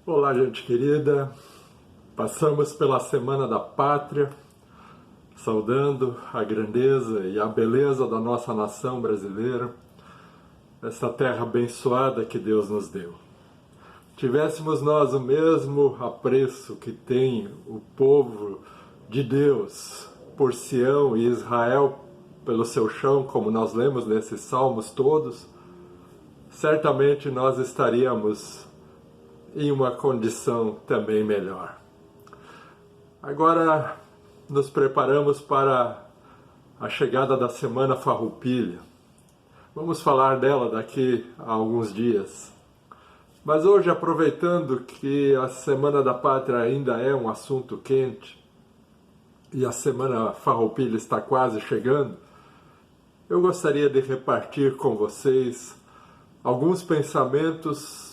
Olá, gente querida. Passamos pela Semana da Pátria, saudando a grandeza e a beleza da nossa nação brasileira, essa terra abençoada que Deus nos deu. Tivéssemos nós o mesmo apreço que tem o povo de Deus por Sião e Israel pelo seu chão, como nós lemos nesses salmos todos, certamente nós estaríamos em uma condição também melhor. Agora nos preparamos para a chegada da Semana Farroupilha. Vamos falar dela daqui a alguns dias. Mas hoje, aproveitando que a Semana da Pátria ainda é um assunto quente e a Semana Farroupilha está quase chegando, eu gostaria de repartir com vocês alguns pensamentos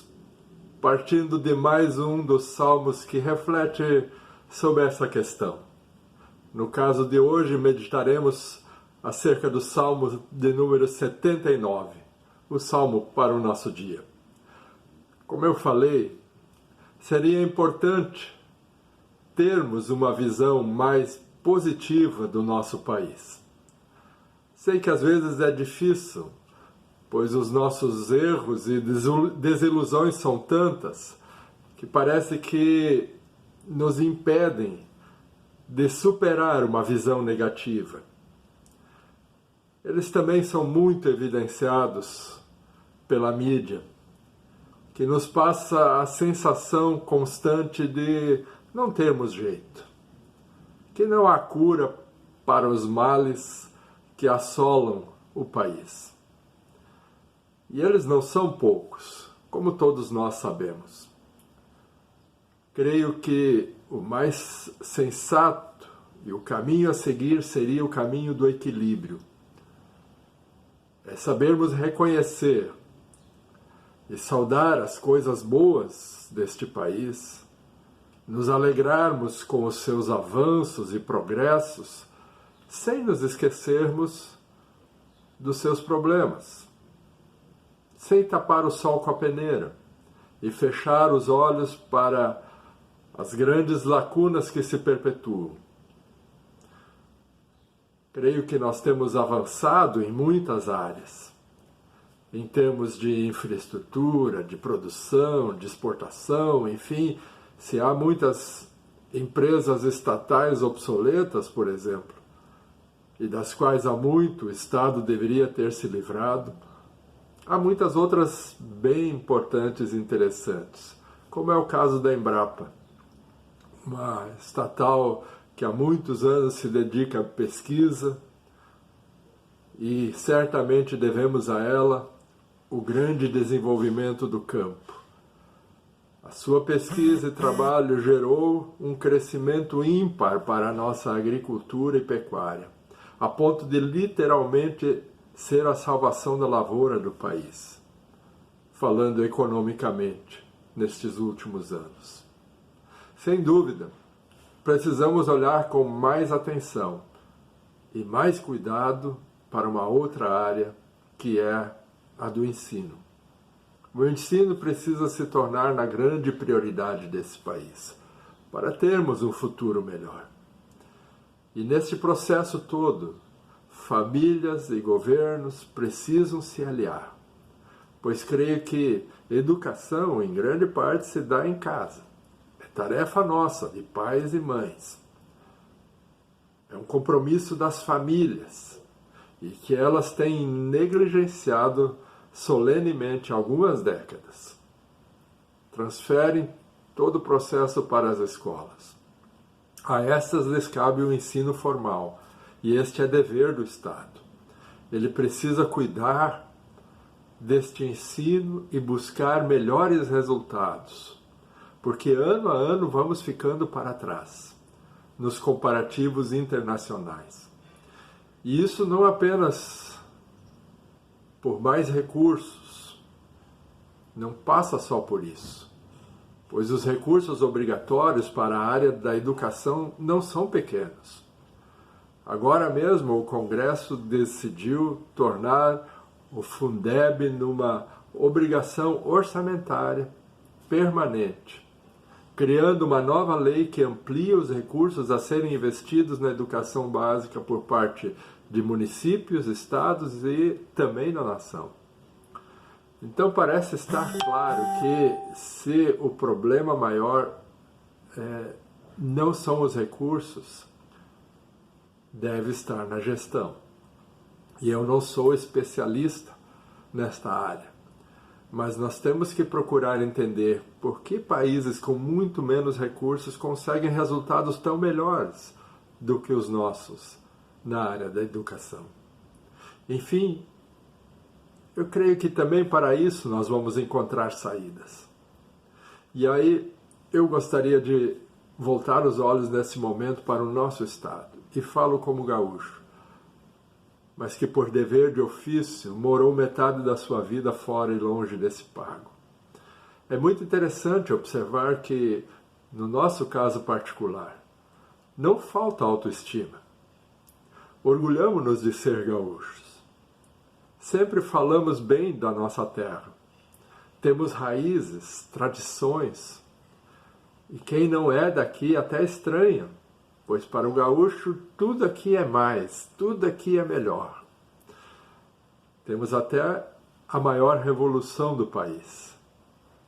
partindo de mais um dos salmos que reflete sobre essa questão. No caso de hoje, meditaremos acerca do salmo de número 79, o salmo para o nosso dia. Como eu falei, seria importante termos uma visão mais positiva do nosso país. Sei que às vezes é difícil, pois os nossos erros e desilusões são tantas que parece que nos impedem de superar uma visão negativa. Eles também são muito evidenciados pela mídia, que nos passa a sensação constante de não termos jeito, que não há cura para os males que assolam o país. E eles não são poucos, como todos nós sabemos. Creio que o mais sensato e o caminho a seguir seria o caminho do equilíbrio. É sabermos reconhecer e saudar as coisas boas deste país, nos alegrarmos com os seus avanços e progressos, sem nos esquecermos dos seus problemas, sem tapar o sol com a peneira e fechar os olhos para as grandes lacunas que se perpetuam. Creio que nós temos avançado em muitas áreas, em termos de infraestrutura, de produção, de exportação, enfim, se há muitas empresas estatais obsoletas, por exemplo, e das quais há muito o Estado deveria ter se livrado, há muitas outras bem importantes e interessantes, como é o caso da Embrapa, uma estatal que há muitos anos se dedica à pesquisa e certamente devemos a ela o grande desenvolvimento do campo. A sua pesquisa e trabalho gerou um crescimento ímpar para a nossa agricultura e pecuária, a ponto de literalmente ser a salvação da lavoura do país, falando economicamente, nestes últimos anos. Sem dúvida, precisamos olhar com mais atenção e mais cuidado para uma outra área, que é a do ensino. O ensino precisa se tornar na grande prioridade desse país, para termos um futuro melhor. E neste processo todo, famílias e governos precisam se aliar, pois creio que educação, em grande parte, se dá em casa. É tarefa nossa, de pais e mães. É um compromisso das famílias, e que elas têm negligenciado solenemente há algumas décadas. Transferem todo o processo para as escolas. A estas lhes cabe o ensino formal, e este é dever do Estado. Ele precisa cuidar deste ensino e buscar melhores resultados, porque ano a ano vamos ficando para trás, nos comparativos internacionais. E isso não apenas por mais recursos, não passa só por isso, pois os recursos obrigatórios para a área da educação não são pequenos. Agora mesmo o Congresso decidiu tornar o Fundeb numa obrigação orçamentária permanente criando uma nova lei que amplia os recursos a serem investidos na educação básica por parte de municípios, estados e também na nação. Então parece estar claro que se o problema maior não são os recursos, deve estar na gestão. E eu não sou especialista nesta área, mas nós temos que procurar entender por que países com muito menos recursos conseguem resultados tão melhores do que os nossos na área da educação. Enfim, eu creio que também para isso nós vamos encontrar saídas. E aí eu gostaria de voltar os olhos nesse momento para o nosso estado, e falo como gaúcho, mas que por dever de ofício morou metade da sua vida fora e longe desse pago. É muito interessante observar que, no nosso caso particular, não falta autoestima. Orgulhamo-nos de ser gaúchos. Sempre falamos bem da nossa terra. Temos raízes, tradições, e quem não é daqui até estranha, pois para o gaúcho tudo aqui é mais, tudo aqui é melhor. Temos até a maior revolução do país.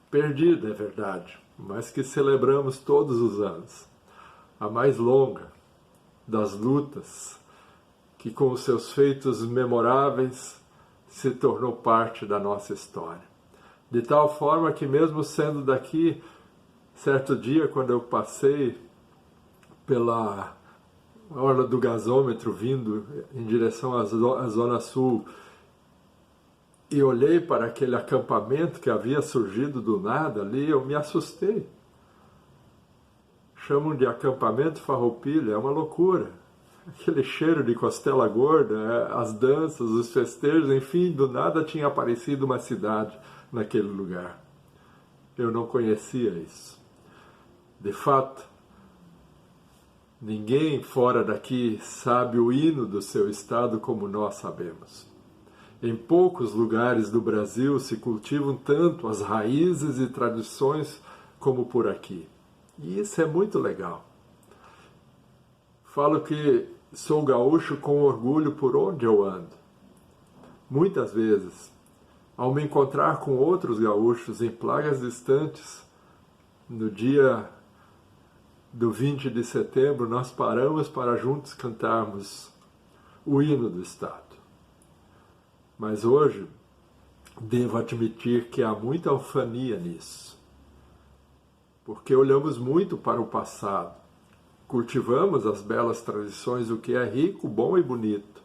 Perdida, é verdade, mas que celebramos todos os anos. A mais longa das lutas, que com os seus feitos memoráveis se tornou parte da nossa história. De tal forma que mesmo sendo daqui, certo dia quando eu passei pela orla do gasômetro vindo em direção à Zona Sul e olhei para aquele acampamento que havia surgido do nada ali, eu me assustei. Chamam de acampamento Farroupilha, é uma loucura. Aquele cheiro de costela gorda, as danças, os festejos, enfim, do nada tinha aparecido uma cidade naquele lugar. Eu não conhecia isso. De fato, ninguém fora daqui sabe o hino do seu estado como nós sabemos. Em poucos lugares do Brasil se cultivam tanto as raízes e tradições como por aqui. E isso é muito legal. Falo que sou gaúcho com orgulho por onde eu ando. Muitas vezes, ao me encontrar com outros gaúchos em plagas distantes, no dia do 20 de setembro, nós paramos para juntos cantarmos o hino do estado. Mas hoje, devo admitir que há muita ufania nisso, porque olhamos muito para o passado, cultivamos as belas tradições, o que é rico, bom e bonito,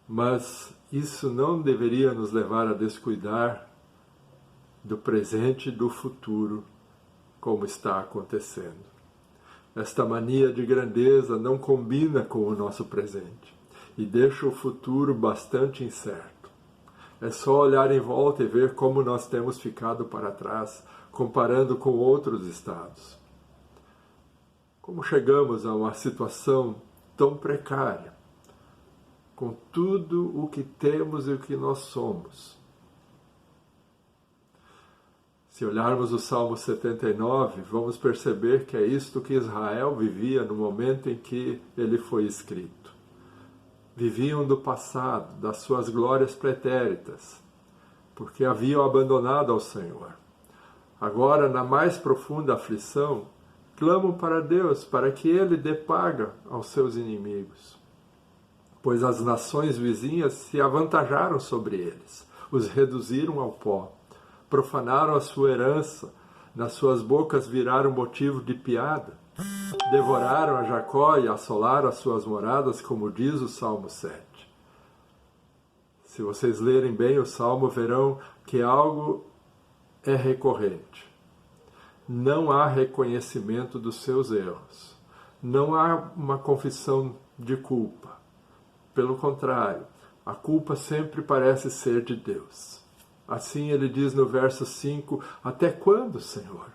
mas isso não deveria nos levar a descuidar do presente e do futuro, como está acontecendo. Esta mania de grandeza não combina com o nosso presente e deixa o futuro bastante incerto. É só olhar em volta e ver como nós temos ficado para trás, comparando com outros estados. Como chegamos a uma situação tão precária, com tudo o que temos e o que nós somos. Se olharmos o Salmo 79, vamos perceber que é isto que Israel vivia no momento em que ele foi escrito. Viviam do passado, das suas glórias pretéritas, porque haviam abandonado ao Senhor. Agora, na mais profunda aflição, clamam para Deus, para que Ele dê paga aos seus inimigos. Pois as nações vizinhas se avantajaram sobre eles, os reduziram ao pó, profanaram a sua herança, nas suas bocas viraram motivo de piada, devoraram a Jacó e assolaram as suas moradas, como diz o Salmo 7. Se vocês lerem bem o Salmo, verão que algo é recorrente. Não há reconhecimento dos seus erros. Não há uma confissão de culpa. Pelo contrário, a culpa sempre parece ser de Deus. Assim ele diz no verso 5, até quando, Senhor?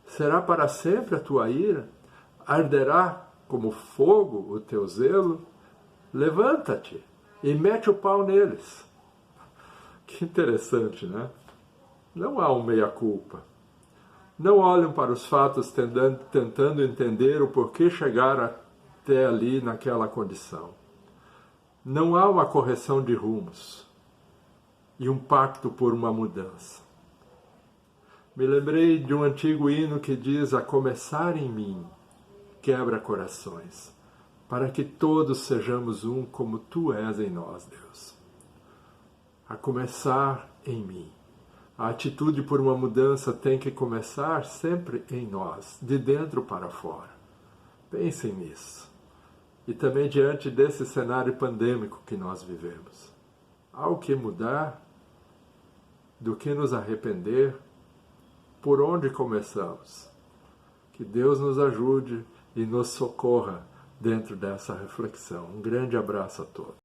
Será para sempre a tua ira? Arderá como fogo o teu zelo? Levanta-te e mete o pau neles. Que interessante, né? Não há um meia-culpa. Não olham para os fatos tentando entender o porquê chegar até ali naquela condição. Não há uma correção de rumos e um pacto por uma mudança. Me lembrei de um antigo hino que diz: a começar em mim, quebra corações, para que todos sejamos um como Tu és em nós, Deus. A começar em mim. A atitude por uma mudança tem que começar sempre em nós, de dentro para fora. Pensem nisso. E também diante desse cenário pandêmico que nós vivemos. Há o que mudar, do que nos arrepender, por onde começamos. Que Deus nos ajude e nos socorra dentro dessa reflexão. Um grande abraço a todos.